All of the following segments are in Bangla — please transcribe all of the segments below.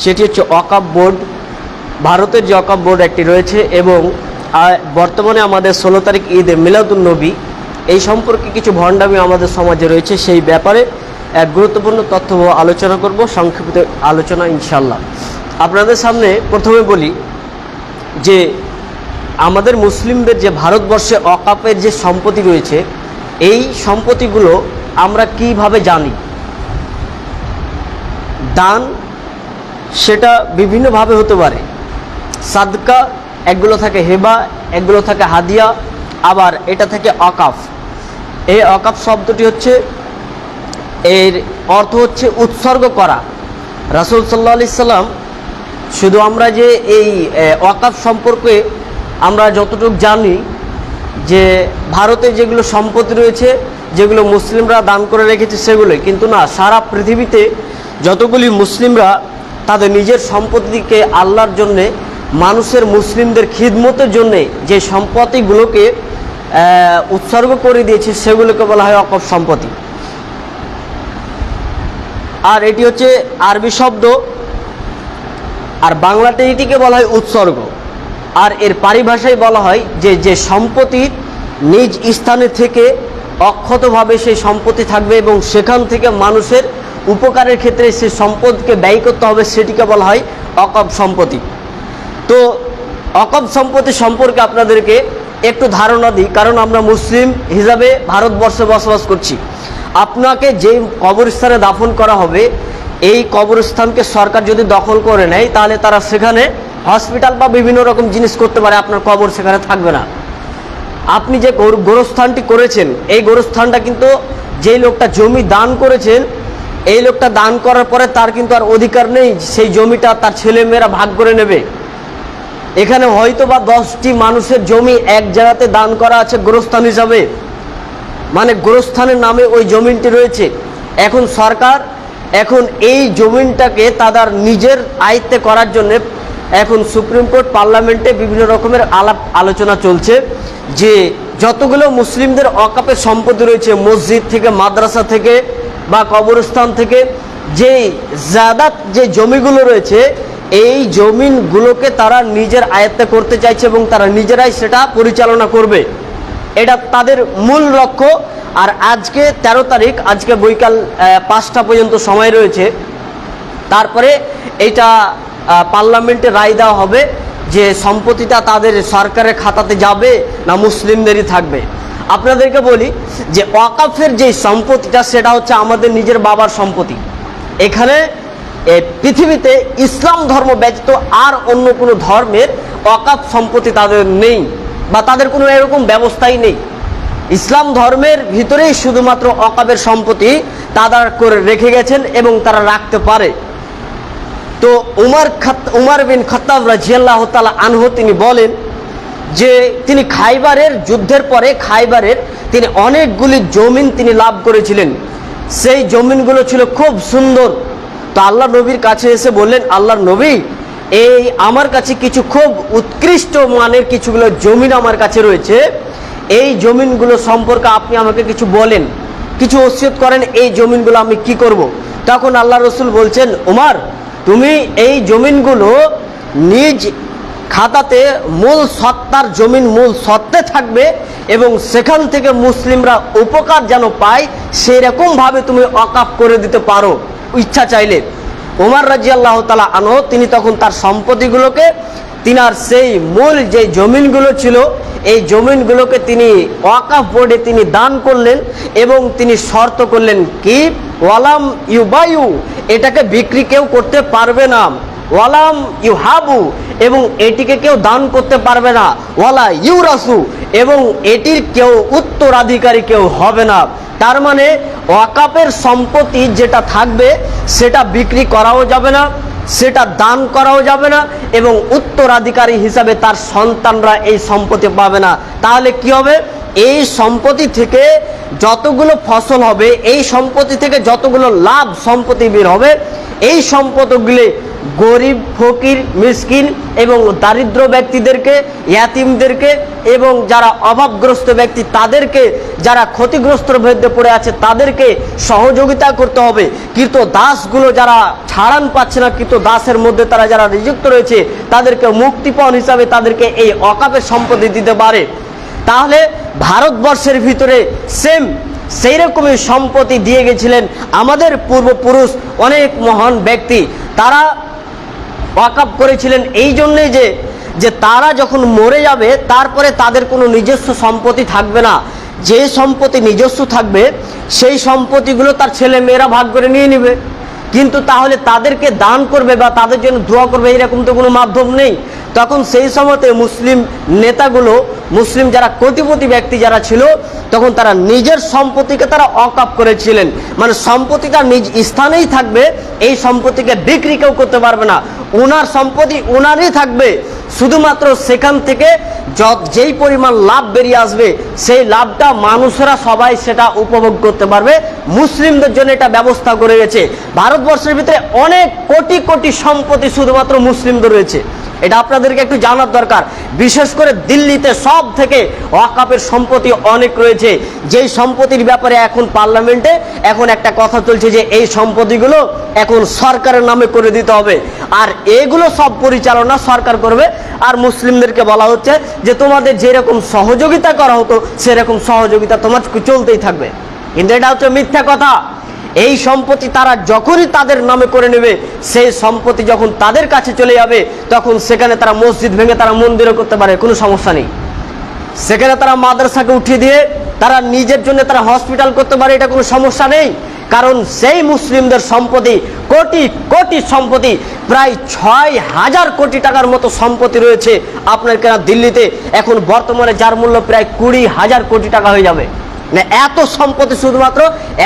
সেটি হচ্ছে ওয়াকফ বোর্ড। ভারতের যে ওয়াকফ বোর্ড একটি রয়েছে এবং বর্তমানে আমাদের 16 তারিখ ঈদে মিলাদুন্নবী, এই সম্পর্কে কিছু ভণ্ডামি আমাদের সমাজে রয়েছে, সেই ব্যাপারে এক গুরুত্বপূর্ণ তথ্য আলোচনা করব, সংক্ষিপ্ত আলোচনা ইনশাল্লাহ। আপনাদের সামনে প্রথমে বলি যে আমাদের মুসলিমদের যে ভারতবর্ষে ওয়াকফের যে সম্পত্তি রয়েছে, এই সম্পত্তিগুলো আমরা কিভাবে জানি। দান সেটা বিভিন্নভাবে হতে পারে, সাদকা, একগুলো থাকে হেবা, একগুলো থাকে হাদিয়া, আবার এটা থাকে ওয়াকফ। এই ওয়াকফ শব্দটি হচ্ছে, এর অর্থ হচ্ছে উৎসর্গ করা। রাসূল সাল্লাল্লাহু আলাইহি সাল্লাম, শুধু আমরা যে এই ওয়াকফ সম্পর্কে আমরা যতটুকু জানি যে ভারতে যেগুলো সম্পত্তি রয়েছে, যেগুলো মুসলিমরা দান করে রেখেছে সেগুলোই, কিন্তু না, সারা পৃথিবীতে যতগুলি মুসলিমরা তাদের নিজের সম্পত্তিকে আল্লাহর জন্যে, মানুষের মুসলিমদের খিদমতের জন্যে যে সম্পত্তিগুলোকে উৎসর্গ করে দিয়েছে সেগুলোকে বলা হয় ওয়াকফ সম্পত্তি। আর এটি হচ্ছে আরবি শব্দ, আর বাংলাতে এটিকে বলা হয় উৎসর্গ। আর এর পারিভাষায় বলা হয় যে যে সম্পত্তি নিজ স্থানে থেকে অক্ষতভাবে সেই সম্পত্তি থাকবে এবং সেখান থেকে মানুষের উপকারের ক্ষেত্রে সেই সম্পদকে ব্যয় করতে হবে, সেটিকে বলা হয় ওয়াকফ সম্পত্তি। তো ওয়াকফ সম্পত্তি সম্পর্কে আপনাদেরকে একটু ধারণা দিই, কারণ আমরা মুসলিম হিসাবে ভারতবর্ষে বসবাস করছি। আপনাকে যে কবরস্থানে দাফন করা হবে, এই কবরস্থানকে সরকার যদি দখল করে নেয়, তাহলে তারা সেখানে হসপিটাল বা বিভিন্ন রকম জিনিস করতে পারে, আপনার কবর সেখানে থাকবে না। আপনি যে গোরস্থানটি করেছেন, এই গোরস্থানটা কিন্তু যেই লোকটা জমি দান করেছেন, এই লোকটা দান করার পরে তার কিন্তু আর অধিকার নেই সেই জমিটা তার ছেলেমেয়েরা ভাগ করে নেবে। এখানে হয়তো বা 10টি মানুষের জমি এক জায়গাতে দান করা আছে গোরস্থান হিসাবে, মানে গোরস্থানের নামে ওই জমিনটি রয়েছে। এখন সরকার এই জমিনটাকে তাদের নিজের আয়ত্তে করার জন্য এখন সুপ্রিম কোর্ট, পার্লামেন্টে বিভিন্ন রকমের আলাপ আলোচনা চলছে যে যতগুলো মুসলিমদের ওয়াকফের সম্পত্তি রয়েছে, মসজিদ থেকে, মাদ্রাসা থেকে বা কবরস্থান থেকে, যে জায়দাত যে জমিগুলো রয়েছে, এই জমিনগুলোকে তারা নিজের আয়ত্তে করতে চাইছে এবং তারা নিজেরাই সেটা পরিচালনা করবে। এটা তাদের মূল লক্ষ্য। আর আজকে 13 তারিখ, আজকে বৈকাল 5টা পর্যন্ত সময় রয়েছে, তারপরে এটা পার্লামেন্টে রায় দেওয়া হবে যে সম্পত্তিটা তাদের সরকারের খাতাতে যাবে না মুসলিমদেরই থাকবে। আপনাদেরকে বলি যে ওয়াকফের যে সম্পত্তিটা, সেটা হচ্ছে আমাদের নিজের বাবার সম্পত্তি। এখানে পৃথিবীতে ইসলাম ধর্ম ব্যতীত আর অন্য কোনো ধর্মের ওয়াকফ সম্পত্তি তাদের নেই, বা তাদের কোনো এরকম ব্যবস্থাই নেই। ইসলাম ধর্মের ভিতরেই শুধুমাত্র ওয়াকফের সম্পত্তি তারা করে রেখে গেছেন এবং তারা রাখতে পারে। তো উমর বিন খাত্তাব রাদিয়াল্লাহু তাআলা আনহু তিনি বলেন যে তিনি খাইবারের যুদ্ধের পরে তিনি অনেকগুলি জমিন তিনি লাভ করেছিলেন। সেই জমিনগুলো ছিল খুব সুন্দর। তো আল্লাহ নবীর কাছে এসে বললেন, আল্লাহর নবী, এই আমার কাছে কিছু খুব উৎকৃষ্ট মানের কিছুগুলো জমিন আমার কাছে রয়েছে, এই জমিনগুলো সম্পর্কে আপনি আমাকে কিছু বলেন, কিছু ওসিয়ত করেন, এই জমিনগুলো আমি কি করব। তখন আল্লাহ রসুল বলছেন, উমর, তুমি এই জমিনগুলো নিজ খাতাতে মূল সত্তার জমিন মূল সত্ত্বে থাকবে এবং সেখান থেকে মুসলিমরা উপকার যেন পায় সেরকমভাবে তুমি ওয়াকফ করে দিতে পারো ইচ্ছা চাইলে। ওমর রাদিয়াল্লাহু তাআলা আনহু তিনি তখন তার সম্পত্তিগুলোকে, তিনার সেই মূল যে জমিনগুলো ছিল, এই জমিনগুলোকে তিনি ওয়াকফ বোর্ডে তিনি দান করলেন এবং তিনি শর্ত করলেন কি, ওয়ালাম ইউবায়ু, এটাকে বিক্রি কেউ করতে পারবে না, ওয়ালাম ইউহাবু, এবং এটিকে কেউ দান করতে পারবে না, ওয়ালা ইউরাসু, এবং এটির কেউ উত্তরাধিকারী কেউ হবে না। তার মানে ওয়াকফের সম্পত্তি যেটা থাকবে সেটা বিক্রি করাও যাবে না, সেটা দান করাও যাবে না, এবং উত্তরাধিকারী হিসাবে তার সন্তানরা এই সম্পত্তি পাবে না। তাহলে কি হবে, এই সম্পত্তি থেকে যতগুলো ফসল হবে, এই সম্পত্তি থেকে যতগুলো লাভ সম্পত্তি বের হবে, এই সম্পদগুলি গরিব, ফকির, মিসকিন এবং দারিদ্র ব্যক্তিদেরকে, ইয়াতিমদেরকে এবং যারা অভাবগ্রস্ত ব্যক্তি তাদেরকে, যারা ক্ষতিগ্রস্ত ভেদে পড়ে আছে তাদেরকে সহযোগিতা করতে হবে। কৃত দাসগুলো যারা ছাড়ান পাচ্ছে না, কৃত দাসের মধ্যে তারা যারা নিযুক্ত রয়েছে তাদেরকে মুক্তিপণ হিসাবে তাদেরকে এই ওয়াকাফের সম্পত্তি দিতে পারে। তাহলে ভারতবর্ষের ভিতরে সেই রকমই সম্পত্তি দিয়ে গেছিলেন আমাদের পূর্বপুরুষ, অনেক মহান ব্যক্তি। তারা ওয়াকাফ করেছিলেন এই জন্যেই যে তারা যখন মরে যাবে তারপরে তাদের কোনো নিজস্ব সম্পত্তি থাকবে না। যে সম্পত্তি নিজস্ব থাকবে সেই সম্পত্তিগুলো তার ছেলে মেয়েরা ভাগ করে নিয়ে নেবে। কিন্তু তাহলে তাদেরকে দান করবে বা তাদের জন্য দোয়া করবে এরকম তো কোনো মাধ্যম নেই। তখন সেই সময়তে মুসলিম নেতাগুলো, মুসলিম যারা কোটিপতি ব্যক্তি যারা ছিল, তখন তারা নিজের সম্পত্তিকে তারা ওয়াকাফ করেছিলেন। মানে সম্পত্তিটা নিজ স্থানেই থাকবে, এই সম্পত্তিকে বিক্রি কেউ করতে পারবে না, ওনার সম্পত্তি ওনারই থাকবে। শুধুমাত্র সেখান থেকে যেই পরিমাণ লাভ বেরিয়ে আসবে সেই লাভটা মানুষেরা সবাই সেটা উপভোগ করতে পারবে। মুসলিমদের জন্য এটা ব্যবস্থা করে গেছে। ভারতবর্ষের ভিতরে অনেক কোটি কোটি সম্পত্তি শুধুমাত্র মুসলিমদের রয়েছে, এটা আপনাদেরকে একটু জানার দরকার। বিশেষ করে দিল্লিতে সব থেকে ওয়াকাফের সম্পত্তি অনেক রয়েছে, যেই সম্পত্তির ব্যাপারে এখন পার্লামেন্টে এখন একটা কথা চলছে যে এই সম্পত্তিগুলো এখন সরকারের নামে করে দিতে হবে, আর এগুলো সব পরিচালনা সরকার করবে। আর মুসলিমদেরকে বলা হচ্ছে যে তোমাদের যেরকম সহযোগিতা করা হতো সেরকম সহযোগিতা তোমার চলতেই থাকবে। কিন্তু এটা হচ্ছে মিথ্যা কথা। এই সম্পত্তি তারা যখনই তাদের নামে করে নেবে, সেই সম্পত্তি যখন তাদের কাছে চলে যাবে তখন সেখানে তারা মসজিদ ভেঙে তারা মন্দিরও করতে পারে, কোনো সমস্যা নেই। সেখানে তারা মাদ্রাসাকে উঠিয়ে দিয়ে তারা নিজের জন্য তারা হসপিটাল করতে পারে, এটা কোনো সমস্যা নেই। কারণ সেই মুসলিমদের সম্পত্তি কোটি কোটি সম্পত্তি, প্রায় ৬,০০০ কোটি টাকার মতো সম্পত্তি রয়েছে আপনার কেনা দিল্লিতে। এখন বর্তমানে যার মূল্য প্রায় ২০,০০০ কোটি টাকা হয়ে যাবে। না, এত সম্পত্তি শুধুমাত্র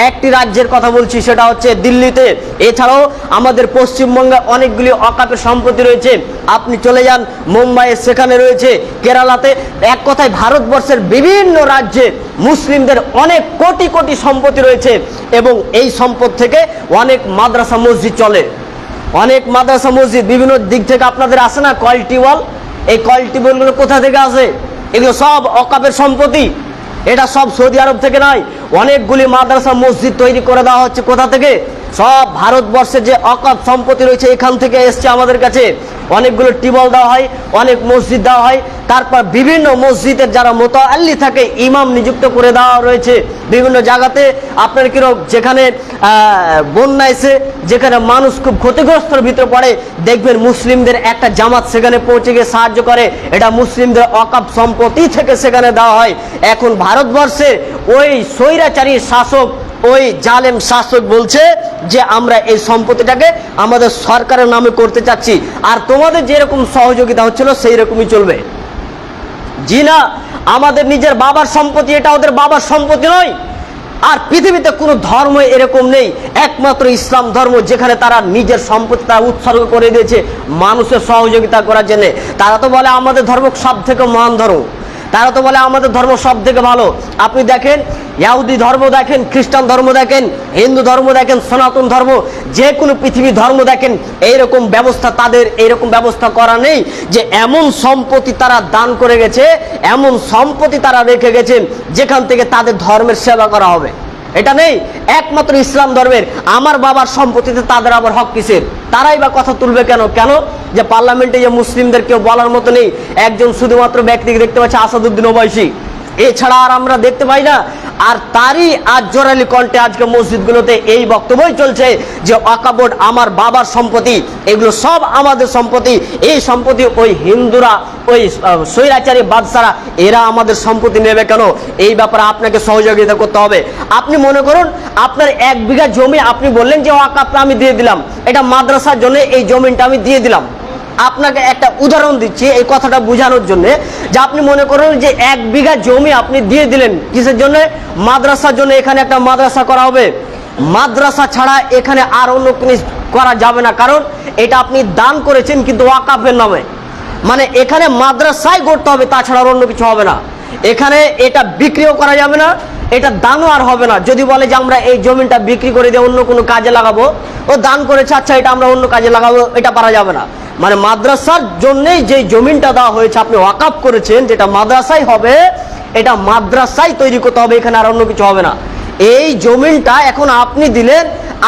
একটি রাজ্যের কথা বলছি, সেটা হচ্ছে দিল্লিতে। এছাড়াও আমাদের পশ্চিমবঙ্গে অনেকগুলি ওয়াকাফের সম্পত্তি রয়েছে। আপনি চলে যান মুম্বাইয়ে, সেখানে রয়েছে, কেরালাতে। এক কথায় ভারতবর্ষের বিভিন্ন রাজ্যে মুসলিমদের অনেক কোটি কোটি সম্পত্তি রয়েছে এবং এই সম্পদ থেকে অনেক মাদ্রাসা মসজিদ চলে। অনেক মাদ্রাসা মসজিদ বিভিন্ন দিক থেকে আপনাদের আসে না কল টিউবওয়েল, এই কল টিউবওয়েলগুলো কোথা থেকে আসে? এগুলো সব ওয়াকাফের সম্পত্তি। এটা সব সৌদি আরব থেকে নয়। অনেকগুলি মাদ্রাসা মসজিদ তৈরি করে দেওয়া হচ্ছে কোথা থেকে? সব ভারতবর্ষের যে ওয়াকাফ সম্পত্তি রয়েছে এখান থেকে এসছে আমাদের কাছে। অনেকগুলো টিউবওয়েল দেওয়া হয়, অনেক মসজিদ দেওয়া হয়। তারপর বিভিন্ন মসজিদের যারা মোতাআল্লি থাকে ইমাম নিযুক্ত করে দেওয়া রয়েছে বিভিন্ন জায়গাতে। আপনার কিরকম যেখানে বন্যা এসে যেখানে মানুষ খুব ক্ষতিগ্রস্তর ভিতরে পড়ে, দেখবেন মুসলিমদের একটা জামাত সেখানে পৌঁছে গিয়ে সাহায্য করে। এটা মুসলিমদের ওয়াকাফ সম্পত্তি থেকে সেখানে দেওয়া হয়। এখন ভারতবর্ষে ওই স্বৈরাচারী শাসক, ওই জালেম শাসক বলছে যে আমরা এই সম্পত্তিটাকে আমাদের সরকারের নামে করতে চাচ্ছি, আর তোমাদের যেরকম সহযোগিতা হচ্ছিল সেই রকমই চলবে। জি না, আমাদের নিজের বাবার সম্পত্তি, এটা ওদের বাবার সম্পত্তি নয়। আর পৃথিবীতে কোনো ধর্ম এরকম নেই, একমাত্র ইসলাম ধর্ম, যেখানে তারা নিজের সম্পত্তি তারা উৎসর্গ করে দিয়েছে মানুষের সহযোগিতা করার জন্য। তারা তো বলে আমাদের ধর্ম সব থেকে মহান ধর্ম, তারা তো বলে আমাদের ধর্ম সব থেকে ভালো। আপনি দেখেন ইহুদি ধর্ম দেখেন, খ্রিস্টান ধর্ম দেখেন, হিন্দু ধর্ম দেখেন, সনাতন ধর্ম, যে কোনো পৃথিবীর ধর্ম দেখেন, এইরকম ব্যবস্থা তাদের এইরকম ব্যবস্থা করা নেই যে এমন সম্পত্তি তারা দান করে গেছে, এমন সম্পত্তি তারা রেখে গেছেন যেখান থেকে তাদের ধর্মের সেবা করা হবে, এটা নেই। একমাত্র ইসলাম ধর্মের। আমার বাবার সম্পত্তিতে তাদের আবার হক কিসের? তারাই বা কথা তুলবে কেন? কেন যে পার্লামেন্টে যে মুসলিমদের কেউ বলার মতো নেই, একজন শুধুমাত্র ব্যক্তিকে দেখতে পাচ্ছি, আসাদুদ্দিন ওবাইসি, এছাড়া আর আমরা দেখতে পাই না। আর তারই আজ জোরালি কণ্ঠে আজকে মসজিদগুলোতে এই বক্তব্যই চলছে যে ওয়াকাফ বোর্ড আমার বাবার সম্পত্তি, এগুলো সব আমাদের সম্পত্তি। এই সম্পত্তি ওই হিন্দুরা, ওই স্বৈরাচারী বাদশারা, এরা আমাদের সম্পত্তি নেবে কেন? এই ব্যাপারে আপনাকে সহযোগিতা করতে হবে। আপনি মনে করুন আপনার 1 বিঘা জমি, আপনি বললেন যে ওয়াকাফটা আমি দিয়ে দিলাম, এটা মাদ্রাসার জন্য এই জমিটা আমি দিয়ে দিলাম। আপনাকে একটা উদাহরণ দিচ্ছি এই কথাটা বোঝানোর জন্য, যে আপনি মনে করুন যে 1 বিঘা জমি আপনি দিয়ে দিলেন, কিসের জন্য? মাদ্রাসার জন্য। এখানে একটা মাদ্রাসা করা হবে, মাদ্রাসা ছাড়া এখানে আর অন্য জিনিস করা যাবে না, কারণ এটা আপনি দান করেছেন কিন্তু ওয়াকাফের নামে। মানে এখানে মাদ্রাসায় করতে হবে, তাছাড়া আর অন্য কিছু হবে না। এখানে এটা বিক্রিও করা যাবে না, এটা দানও আর হবে না। যদি বলে যে আমরা এই জমিটা বিক্রি করে দিয়ে অন্য কোনো কাজে লাগাবো, ও দান করেছে, আচ্ছা এটা আমরা অন্য কাজে লাগাবো, এটা পারা যাবে না। মানে মাদ্রাসার জন্যই যে জমিনটা দেওয়া হয়েছে, আপনি ওয়াকাফ করেছেন, যেটা মাদ্রাসাই হবে, এটা মাদ্রাসাই তৈরি করতে হবে, এখানে আর অন্য কিছু হবে না। এই জমিনটা এখন আপনি দিলেন,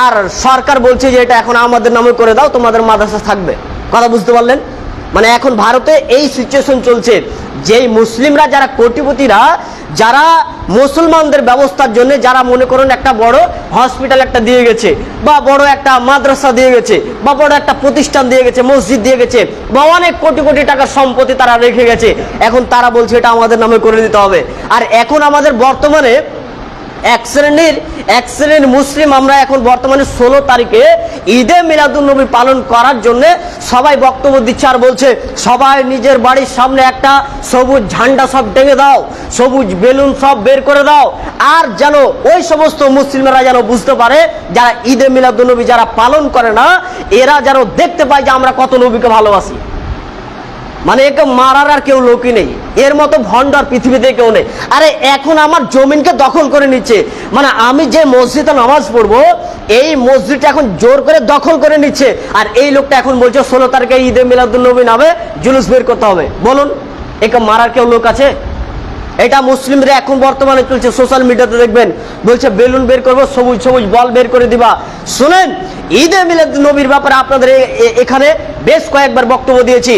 আর সরকার বলছে যে এটা এখন আমাদের নামে করে দাও, তোমাদের মাদ্রাসা থাকবে। কথা বুঝতে পারলেন? মানে এখন ভারতে এই সিচুয়েশন চলছে, যেই মুসলিমরা যারা কোটিপতিরা, যারা মুসলমানদের ব্যবস্থার জন্য, যারা মনে করুন একটা বড় হসপিটাল একটা দিয়ে গেছে, বা বড় একটা মাদ্রাসা দিয়ে গেছে, বা বড় একটা প্রতিষ্ঠান দিয়ে গেছে, মসজিদ দিয়ে গেছে, বা অনেক কোটি কোটি টাকার সম্পত্তি তারা রেখে গেছে, এখন তারা বলছে এটা আমাদের নামে করে দিতে হবে। আর এখন আমাদের বর্তমানে এক শ্রেণীর মুসলিম, আমরা এখন বর্তমানে 16 তারিখে ঈদে মিলাদুন্নবী পালন করার জন্য সবাই বক্তব্য দিচ্ছে, আর বলছে সবাই নিজের বাড়ির সামনে একটা সবুজ ঝান্ডা সব টেঙে দাও, সবুজ বেলুন সব বের করে দাও। আর যেন ওই সমস্ত মুসলিমরা যেন বুঝতে পারে, যারা ঈদে মিলাদুন্নবী যারা পালন করে না, এরা যেন দেখতে পায় যে আমরা কত নবীকে ভালোবাসি। মানে একে মারার আর কেউ লোকই নেই, এর মতো ভণ্ড আর পৃথিবীতে কেউ নেই। আরে এখন আমার জমিনকে দখল করে নিচ্ছে, মানে আমি যে মসজিদে নামাজ পড়বো, এই মসজিদটা এখন জোর করে দখল করে নিচ্ছে। আর এই লোকটা এখন বলছে 16 তারিখে ঈদে মিলাদুন্নবী নামে জুলুস বের করতে হবে। বলুন, একে মারার কেউ লোক আছে? এটা মুসলিমরা এখন বর্তমানে চলছে, সোশ্যাল মিডিয়াতে দেখবেন বলছে বেলুন বের করবো, সবুজ সবুজ বল বের করে দিবা। শুনেন, ঈদে মিলাদুন্নবীর ব্যাপারে আপনাদের এখানে বেশ কয়েকবার বক্তব্য দিয়েছি।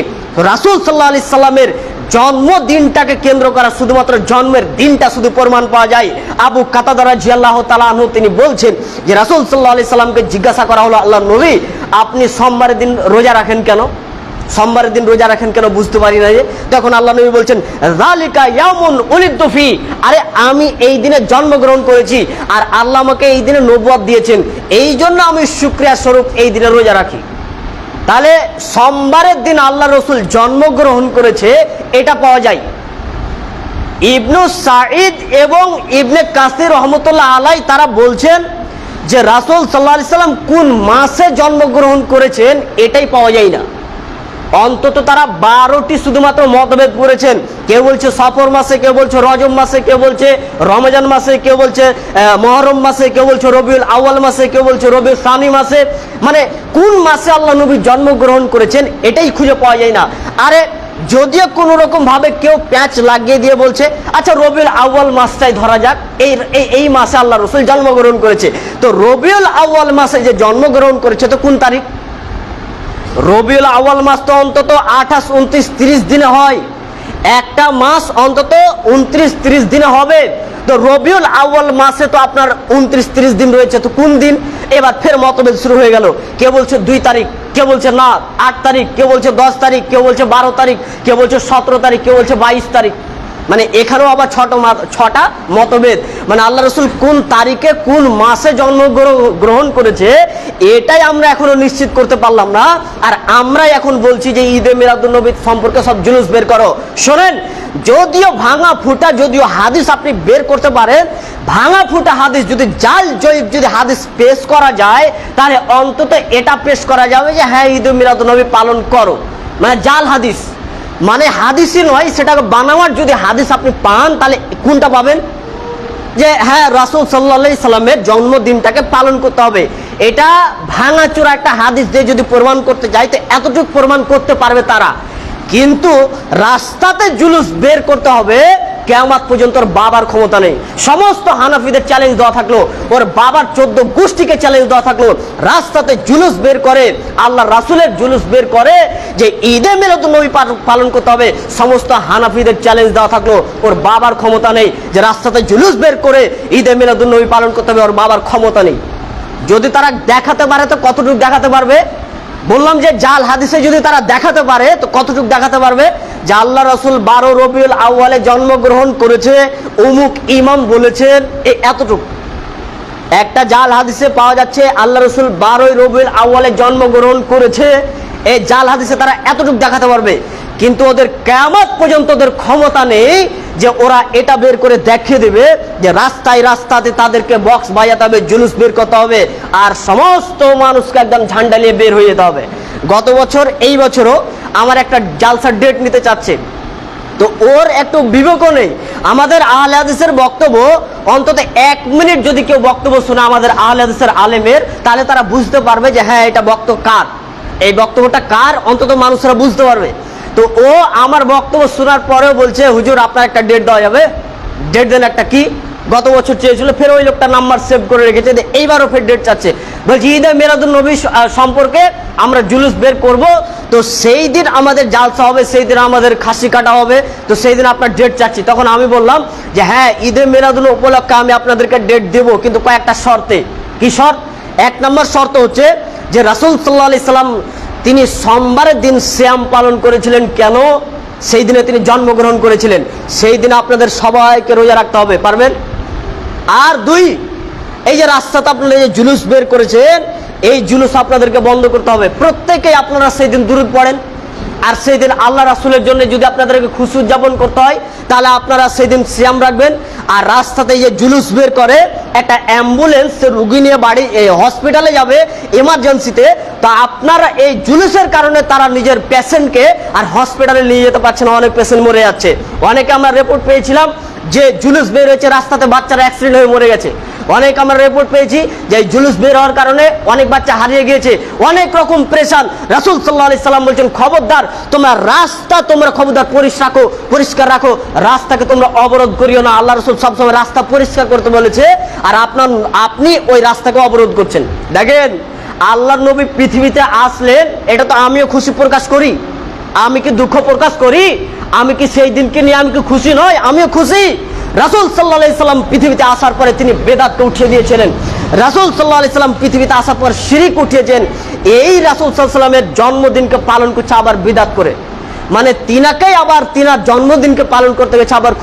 রাসূল সাল্লাল্লাহু আলাইহি সাল্লামের জন্মদিনটাকে কেন্দ্র করা, শুধুমাত্র জন্মের দিনটা শুধু প্রমাণ পাওয়া যায়। আবু কাতাদা রাদিয়াল্লাহু তাআলা আনহু তিনি বলছেন যে রাসূল সাল্লাল্লাহু আলাইহি সাল্লামকে জিজ্ঞাসা করা হলো, আল্লাহর নবী আপনি সোমবারের দিন রোজা রাখেন কেন? সোমবারের দিন রোজা রাখেন কেন? বুঝতে পারি না। তখন আল্লাহ নবী বলছেন, যালিকা ইয়াউমুন উলিদতু ফি, আরে আমি এই দিনে জন্মগ্রহণ করেছি, আর আল্লাহ আমাকে এই দিনে নবুয়ত দিয়েছেন, এই জন্য আমি শুকরিয়া স্বরূপ এই দিনে রোজা রাখি। তাহলে সোমবারের দিন আল্লাহ রসুল জন্মগ্রহণ করেছে, এটা পাওয়া যায়। ইবনু সাঈদ এবং ইবনে কাসির রহমতুল্লাহ আলাই তারা বলছেন যে রাসূল সাল্লাল্লাহু আলাইহি সাল্লাম কোন মাসে জন্মগ্রহণ করেছেন এটাই পাওয়া যায় না। অন্তত তারা 12টি শুধুমাত্র মতভেদ করেছেন। কেউ বলছে সফর মাসে, কেউ বলছে রজব মাসে, কেউ বলছে রমজান মাসে, কেউ বলছে মুহররম মাসে, কেউ বলছে রবিউল আউয়াল মাসে, কেউ বলছে রবিউল সানি মাসে। মানে কোন মাসে আল্লাহ নবী জন্মগ্রহণ করেছেন এটাই খুঁজে পাওয়া যায় না। আরে যদিও কোনো রকম ভাবে কেউ প্যাচ লাগিয়ে দিয়ে বলছে আচ্ছা রবিউল আউয়াল মাসটাই ধরা যাক, এই মাসে আল্লাহ রসুল জন্মগ্রহণ করেছে, তো রবিউল আউয়াল মাসে যে জন্মগ্রহণ করেছে তো কোন তারিখ? রবিউল আউয়াল মাস তো অন্তত 28, 29, 30 দিনে হয়, একটা মাস অন্তত 29, 30 দিনে হবে। তো রবিউল আউয়াল মাসে তো আপনার 29, 30 দিন রয়েছে, তো কোন দিন? এবার ফের মতভেদ শুরু হয়ে গেল। কেউ বলছে 2 তারিখ, কেউ বলছে না 8 তারিখ, কেউ বলছে 10 তারিখ, কেউ বলছে 12 তারিখ, কেউ বলছে 17 তারিখ, কেউ বলছে 22 তারিখ। মানে এখানেও আবার 6টা মতভেদ। মানে আল্লাহ রসুল কোন তারিখে কোন মাসে জন্মগ্রহণ করেছে এটাই আমরা এখনো নিশ্চিত করতে পারলাম না। আর আমরাই এখন বলছি যে ঈদে মিলাদুন্নবী সম্পর্কে সব জুলুস বের করো। শোনেন, যদিও ভাঙা ফুটা যদিও হাদিস আপনি বের করতে পারেন, ভাঙা ফুটা হাদিস যদি জাল জয়ীফ যদি হাদিস পেশ করা যায়, তাহলে অন্তত এটা পেশ করা যাবে যে হ্যাঁ ঈদে মিলাদুন্নবী পালন করো। মানে জাল হাদিস মানে হাদিসই নয়, সেটাকে বানাওয়ার যদি হাদিস আপনি পান তাহলে কোনটা পাবেন? যে হ্যাঁ রাসূল সাল্লাল্লাহু আলাইহি সাল্লামের জন্মদিনটাকে পালন করতে হবে। এটা ভাঙাচোরা একটা হাদিস দিয়ে যদি প্রমাণ করতে যায় তো এতটুকু প্রমাণ করতে পারবে তারা, কিন্তু রাস্তাতে জুলুস বের করতে হবে কিয়ামত পর্যন্ত ওর বাবার ক্ষমতা নেই। সমস্ত হানাফিদের চ্যালেঞ্জ দেওয়া থাকলো, ওর বাবার 14 গোষ্ঠীকে চ্যালেঞ্জ দেওয়া থাকলো, রাস্তাতে জুলুস বের করে, আল্লাহ রাসূলের জুলুস বের করে যে ঈদে মিলাদুন্নবী পালন করতে হবে, সমস্ত হানাফিদের চ্যালেঞ্জ দেওয়া থাকলো, ওর বাবার ক্ষমতা নেই যে রাস্তাতে জুলুস বের করে ঈদে মিলাদুন্নবী পালন করতে হবে, ওর বাবার ক্ষমতা নেই। যদি তারা দেখাতে পারে তো কতটুকু দেখাতে পারবে? বললাম যে জাল হাদিসে যদি তারা দেখাতে পারে তো কতটুকু দেখাতে পারবে? যে আল্লাহ রসুল 12 রবিউল আউয়ালে জন্মগ্রহণ করেছে, অমুক ইমাম বলেছেন, এতটুকু একটা জাল হাদিসে পাওয়া যাচ্ছে আল্লাহ রসুল 12 রবিউল আউয়ালে জন্মগ্রহণ করেছে। এই জাল হাদিসে তারা এতটুকু দেখাতে পারবে, কিন্তু ওদের কিয়ামত পর্যন্ত ওদের ক্ষমতা নেই যে ওরা এটা বের করে দেখিয়ে দেবে যে রাস্তায় রাস্তাতে তাদেরকে বক্স বাজাতে হবে, জুলুস বের করতে হবে, আর সমস্ত মানুষকে একদম ঝান্ডা নিয়ে বের হয়ে যেতে হবে। গত বছর এই বছরও আমার একটা জালসার ডেট নিতে চাচ্ছে, তো ওর একটু বিবেকও নেই। আমাদের আহলে হাদিসের বক্তব্য অন্তত 1 মিনিট যদি কেউ বক্তব্য শুনে আমাদের আহলে হাদিসের আলেমের, তাহলে তারা বুঝতে পারবে যে হ্যাঁ এটা বক্তব্য কার, এই বক্তব্যটা কার, অন্তত মানুষরা বুঝতে পারবে। তো ও আমার বক্তব্য শোনার পরেও বলছে হুজুর আপনার একটা ডেট দেওয়া যাবে, ডেট দেন একটা। কি গত বছর চেয়েছিল, ফের ওই লোকটা নাম্বার সেভ করে রেখেছে, এইবারও ফের ডেট চাচ্ছে। বলছি ঈদে মিলাদুন নবী সম্পর্কে আমরা জুলুস বের করব, তো সেই দিন আমাদের জালসা হবে, সেই দিন আমাদের খাসি কাটা হবে, তো সেই দিন আপনার ডেট চাচ্ছি। তখন আমি বললাম যে হ্যাঁ ঈদে মিলাদুন উপলক্ষে আমি আপনাদেরকে ডেট দেব, কিন্তু কয়েকটা শর্তে। কি শর্ত? 1 নম্বর শর্ত হচ্ছে যে রাসূল সাল্লাল্লাহু আলাইহি সাল্লাম তিনি সোমবারের দিন সিয়াম পালন করেছিলেন। কেন? সেই দিনে তিনি জন্মগ্রহণ করেছিলেন, সেই দিনে আপনাদের সবাইকে রোজা রাখতে হবে। পারবেন? আর 2, এই যে রাস্তাতে আপনারা যে জুলুস বের করেছেন, এই জুলুস আপনাদেরকে বন্ধ করতে হবে। প্রত্যেকেই আপনারা সেই দিন দুরূদ পড়েন, আর সেই দিন আল্লাহ রাসূলের জন্য যদি আপনাদেরকে খুশি উদযাপন করতে হয় তাহলে আপনারা সেই দিন সিয়াম রাখবেন। আর রাস্তাতে যে জুলুস বের করে, একটা অ্যাম্বুলেন্স রুগী নিয়ে বাড়ি হসপিটালে যাবে এমার্জেন্সিতে, তো আপনারা এই জুলুসের কারণে তারা নিজের পেশেন্টকে আর হসপিটালে নিয়ে যেতে পারছে না, অনেক পেশেন্ট মরে যাচ্ছে। অনেকে আমরা রিপোর্ট পেয়েছিলাম যে জুলুস বের হয়েছে, রাস্তাতে বাচ্চারা অ্যাক্সিডেন্ট হয়ে মরে গেছে। অনেক আমরা রিপোর্ট পেয়েছি যে জুলুস বের হওয়ার কারণে অনেক বাচ্চা হারিয়ে গিয়েছে, অনেক রকম প্রেশান। রাসূল সাল্লাল্লাহু আলাইহি সাল্লাম বলছেন খবরদার তোমরা রাস্তা খবরদার পরিষ্কার রাখো, রাস্তাকে তোমরা অবরোধ করিও না। আল্লাহ রাসূল সবসময় রাস্তা পরিষ্কার করতে বলেছে, আর আপনি ওই রাস্তাকে অবরোধ করছেন। দেখেন আল্লাহর নবী পৃথিবীতে আসলেন, এটা তো আমিও খুশি প্রকাশ করি, আমি কি দুঃখ প্রকাশ করি? আমি কি সেই দিনকে নিয়ে আমি কি খুশি নয়? আমিও খুশি। রাসূল সাল্লাল্লাহু আলাইহি সাল্লাম পৃথিবীতে আসার পরে তিনি বেদাতকে উঠিয়ে দিয়েছিলেন। রাসূল সাল্লাল্লাহু আলাইহি সাল্লাম পৃথিবীতে আসার পর শিরক উঠিয়েছেন। এই রাসূল সাল্লাল্লাহু আলাইহি সাল্লামের জন্মদিনকে পালন করছে আবার বিদাত করে, মানে তিনাকেই আবার তিনার জন্মদিনকে পালন করতে গেছে আবার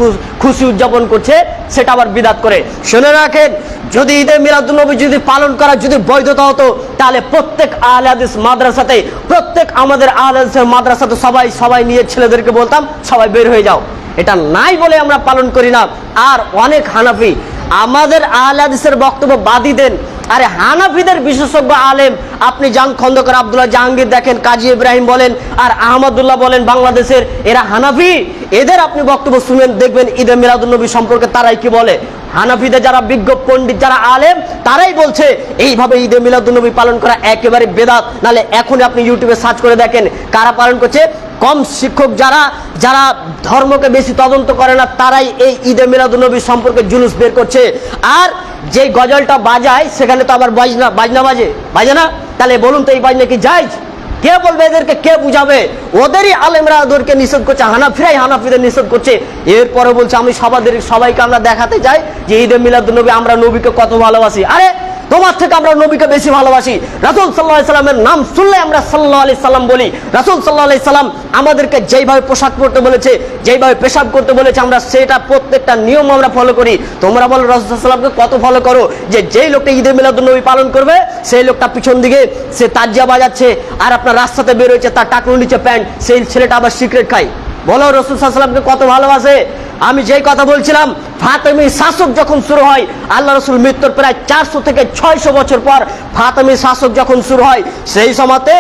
খুশি উদযাপন করছে, সেটা আবার বিদাত করে। শুনে রাখেন, যদি ঈদে মিলাদুন নবী যদি পালন করা যদি বৈধতা হতো, তাহলে প্রত্যেক আহলে হাদিস মাদ্রাসাতে, প্রত্যেক আমাদের আহলে হাদিসের মাদ্রাসাতে সবাই নিয়ে ছেলেদেরকে বলতাম সবাই বের হয়ে যাও। এটা নাই বলে আমরা পালন করি না। আর অনেক হানাফি আমাদের আহলে হাদিসের বক্তব্য বাদই দেন, আরে হানাফিদের বিশেষজ্ঞ আলেম আপনি জান খন্দকার, আব্দুল্লাহ জাহাঙ্গীর দেখেন, কাজী ইব্রাহিম বলেন, আর আহমদুল্লাহ বলেন বাংলাদেশের, এরা হানাফি। এদের আপনি বক্তব্য শুনেন, দেখবেন ঈদে মিলাদুন নবী সম্পর্কে তারাই কি বলে। হানাফিদের যারা বিজ্ঞ পণ্ডিত, যারা আলেম, তারাই বলছে এইভাবে ঈদে মিলাদুন নবী পালন করা একেবারে বেদাত। নালে এখনই আপনি ইউটিউবে সার্চ করে দেখেন কারা পালন করছে। কম শিক্ষক যারা ধর্মকে বেশি তদন্ত করে না, তারাই এই ঈদে মিলাদুন নবী সম্পর্কে জুলুস বের করছে। আর যে গজলটা বাজায় সেখানে তো আবার বাজনা বাজে না, তাহলে বলুন তো এই বাজনা কি জায়েজ? কে বলবে এদেরকে? কে বুঝাবে? ওদেরই আলেমরা ওদেরকে নিষেধ করছে, হানাফিদের নিষেধ করছে। এরপরে বলছে আমি সবাইকে আমরা দেখাতে চাই যে ঈদে মিলাদুন নবী আমরা নবীকে কত ভালোবাসি। আরে তোমার থেকে আমরা নবীকে বেশি ভালোবাসি। রাসূল সাল্লাল্লাহু আলাইহি সাল্লামের নাম শুনলে আমরা সাল্লাল্লাহু আলাইহি সাল্লাম বলি। রাসূল সাল্লাল্লাহু আলাইহি সাল্লাম আমাদেরকে যেইভাবে পোশাক পরতে বলেছে, যেইভাবে পেশাব করতে বলেছে, আমরা সেটা প্রত্যেকটা নিয়ম আমরা ফলো করি। তোমরা বলো রাসূল সাল্লাল্লাহু আলাইহি সাল্লামকে কত ফলো করো, যে যেই লোকটা ঈদে মিলাদুন নবী পালন করবে সেই লোকটা পিছন দিকে সে তাজিয়া বাজাচ্ছে, আর আপনার রাস্তাতে বের হয়েছে তার টাকনুর নিচে প্যান্ট, সেই ছেলেটা আবার সিগারেট খায়। বলো রাসূল সাল্লাল্লাহু আলাইহি সাল্লামকে কত ভালোবাসে। আমি যেই কথা বলছিলাম, ফাতেমি শাসক যখন শুরু হয়, আল্লাহ রাসূল মৃত্যুর প্রায় 400 থেকে 600 বছর পর ফাতেমি শাসক যখন শুরু হয়, সেই সময়তে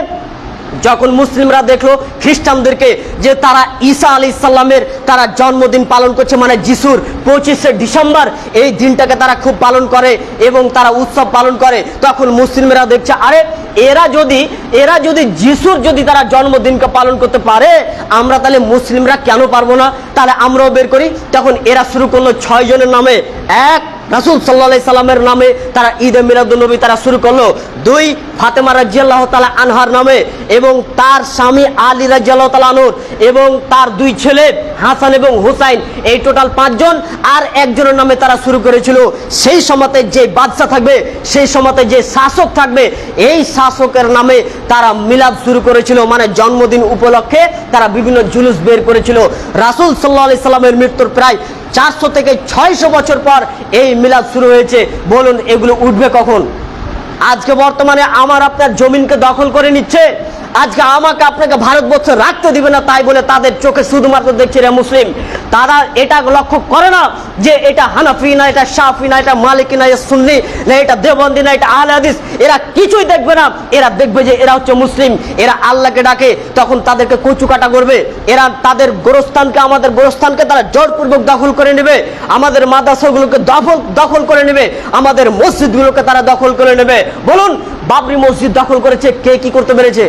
যখন মুসলিমরা দেখলো খ্রিস্টানদেরকে যে তারা ঈসা আলাইহিস সালামের তারা জন্মদিন পালন করছে, মানে যিশুর 25শে ডিসেম্বর এই দিনটাকে তারা খুব পালন করে এবং তারা উৎসব পালন করে, তখন মুসলিমরা দেখছে আরে এরা যদি যিশুর যদি তারা জন্মদিনকে পালন করতে পারে, আমরা তাহলে মুসলিমরা কেন পারবো না? তাহলে আমরাও বের করি। তখন এরা শুরু করলো 6 জনের নামে, 1 রাসূল সাল্লাল্লাহু আলাইহি সাল্লামের নামে তারা ঈদে মিলাদুন নবী তারা শুরু করলো, 2 ফাতেমা রাদিয়াল্লাহু তাআলা আনহার নামে এবং তার স্বামী আলী রাদিয়াল্লাহু তাআলা আনহু এবং তার 2 ছেলে হাসান এবং হুসাইন, এই টোটাল 5 জন। আর একজনের নামে তারা শুরু করেছিল। সেই সময়তে যে বাদশা থাকবে, সেই সময়তে যে শাসক থাকবে, এই শাসকের নামে তারা মিলাদ শুরু করেছিল, মানে জন্মদিন উপলক্ষে তারা বিভিন্ন জুলুস বের করেছিল। রাসূল সাল্লাল্লাহু আলাইহি সাল্লামের মৃত্যুর প্রায় 400 থেকে 600 বছর পর এই মিলাদ শুরু হয়েছে। বলুন এগুলো উঠবে কখন? আজকে বর্তমানে আমার আপনার জমিনকে দখল করে নিচ্ছে, আজকে আমাকে আপনাকে ভারতবর্ষে রাখতে দিবে না, তাই বলে তাদের চোখে শুধুমাত্র দেখছে রে মুসলিম। তারা এটা লক্ষ্য করে না যে এটা হানাফি না, এটা শাফি না, এটা মালিকি না, এটা সুন্নি না, এটা দেওবন্দি না, এটা আহলে হাদিস, এরা কিছুই দেখবে না। এরা দেখবে যে এরা হচ্ছে মুসলিম, এরা আল্লাহকে ডাকে, তখন তাদেরকে কচু কাটা করবে। এরা তাদের গোরস্থানকে, আমাদের গোরস্থানকে তারা জোরপূর্বক দখল করে নেবে, আমাদের মাদ্রাসাগুলোকে দখল করে নেবে, আমাদের মসজিদগুলোকে তারা দখল করে নেবে। বলুন, বাবরি মসজিদ দখল করেছে, কে কি করতে পেরেছে?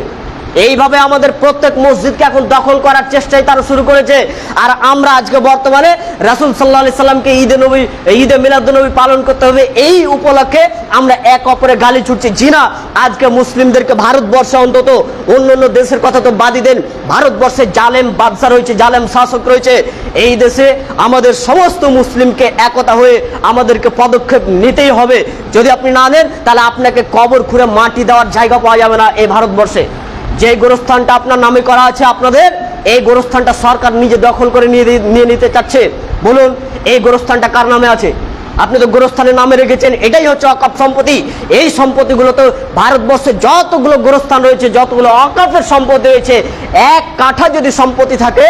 এইভাবে আমাদের প্রত্যেক মসজিদকে এখন দখল করার চেষ্টাই তারা শুরু করেছে। আর আমরা আজকে বর্তমানে রাসূল সাল্লাল্লাহু আলাইহি সাল্লামকে ঈদে মিলাদুন্নবী পালন করতে হবে, এই উপলক্ষে আমরা এক অপরে গালি ছুটছি। জি না, আজকে মুসলিমদেরকে ভারতবর্ষে, অন্তত অন্য দেশের কথা তো বাদই দেন, ভারতবর্ষে জালেম বাদশা রয়েছে, জালেম শাসক রয়েছে। এই দেশে আমাদের সমস্ত মুসলিমকে একতা হয়ে আমাদেরকে পদক্ষেপ নিতেই হবে। যদি আপনি না নেন, তাহলে আপনাকে কবর খুঁড়ে মাটি দেওয়ার জায়গা পাওয়া যাবে না এই ভারতবর্ষে। যে গোরস্থানটা আপনার নামে করা আছে আপনাদের, এই গোরস্থানটা সরকার নিজে দখল করে নিয়ে নিতে চাচ্ছে। বলুন, এই গোরস্থানটা কার নামে আছে? আপনি তো গোরস্থানের নামে রেখেছেন, এটাই হচ্ছে অকাপ সম্পত্তি। এই সম্পত্তিগুলো তো ভারতবর্ষে যতগুলো গোরস্থান রয়েছে, যতগুলো অকাপের সম্পত্তি রয়েছে, এক কাঠা যদি সম্পত্তি থাকে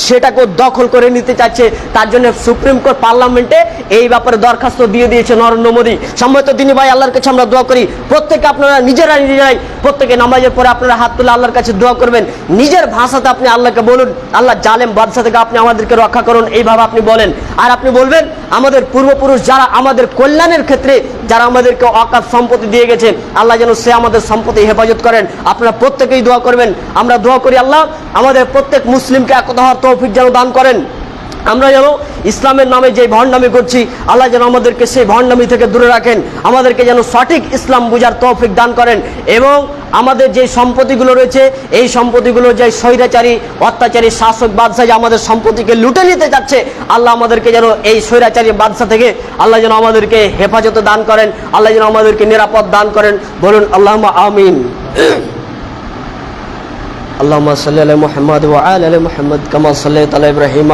সেটাকে দখল করে নিতে চাচ্ছে। তার জন্য সুপ্রিম কোর্ট পার্লামেন্টে এই ব্যাপারে দরখাস্ত দিয়ে দিয়েছে নরেন্দ্র মোদী। সম্মানিত দিনী ভাই, আল্লাহর কাছে আমরা দোয়া করি, প্রত্যেকে আপনারা নিজেরাই প্রত্যেকে নামাজের পরে আপনারা হাত তুলে আল্লাহর কাছে দোয়া করবেন। নিজের ভাষাতে আপনি আল্লাহকে বলুন, আল্লাহ জালেম বাদশা থেকে আপনি আমাদেরকে রক্ষা করুন, এইভাবে আপনি বলেন। আর আপনি বলবেন, আমাদের পূর্বপুরুষ যারা আমাদের কল্যাণের ক্ষেত্রে যারা আমাদেরকে অকাপ সম্পত্তি দিয়ে গেছে, আল্লাহ যেন সে আমাদের সম্পত্তি হেফাজত করেন। আপনারা প্রত্যেকেই দোয়া করবেন। আমরা দোয়া করি, আল্লাহ আমাদের প্রত্যেক মুসলিমকে একতা হওয়ার তৌফিক যেন দান করেন। আমরা যেন ইসলামের নামে যে ভণ্ডামি করছি, আল্লাহ যেন আমাদেরকে সেই ভণ্ডামি থেকে দূরে রাখেন, আমাদেরকে যেন সঠিক ইসলাম বুঝার তৌফিক দান করেন। এবং আমাদের যে সম্পত্তিগুলো রয়েছে, এই সম্পত্তিগুলো যে স্বৈরাচারী অত্যাচারী শাসক বাদশা যে আমাদের সম্পত্তিকে লুটে নিতে যাচ্ছে, আল্লাহ আমাদেরকে যেন এই স্বৈরাচারী বাদশা থেকে আল্লাহ যেন আমাদেরকে হেফাজত দান করেন, আল্লাহ যেন আমাদেরকে নিরাপদ দান করেন। বলুন আল্লাহুম্মা আমিন। আল্লাহুম্মা সাল্লি আলা মুহাম্মাদ ওয়া আলা আলি মুহাম্মাদ কামা সাল্লাইতা আলা ইব্রাহিম।